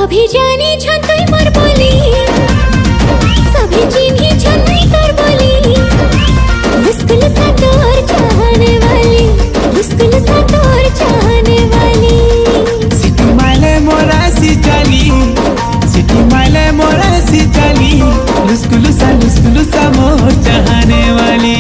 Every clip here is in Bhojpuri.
सभी जाने छतई मोर बोली, सभी चिन्ही छतई तोर बोली। मुश्किल सा तोर चाहने वाली, मुश्किल सा तोर चाहने वाली। सिटी माइले मोरा सी चाली, सिटी माइले मोरा सी चाली। लुस्कुलु सा मोर चाहने वाली।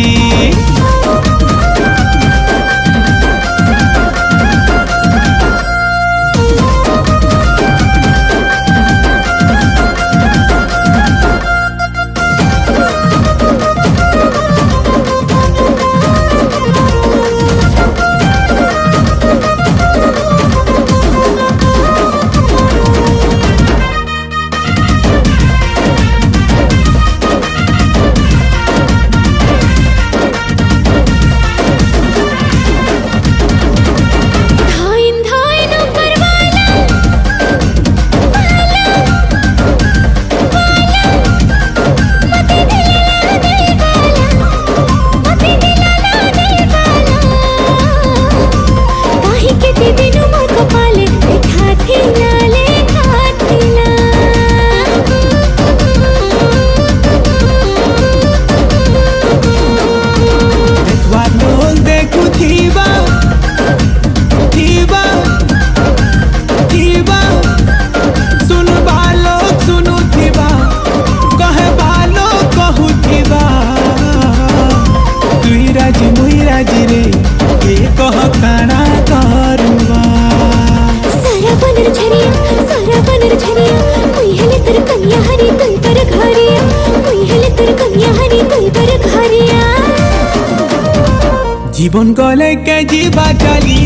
जीवन गले के जीवा चली,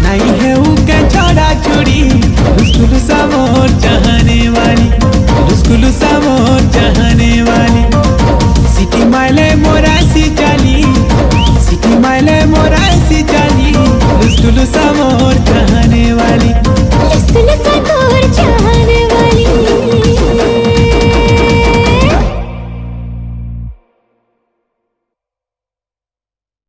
नहीं है उके छोड़ा छुड़ी। लुस्कुलु सा मोर चाहने वाली, लुस्कुलु सा मोर चाहने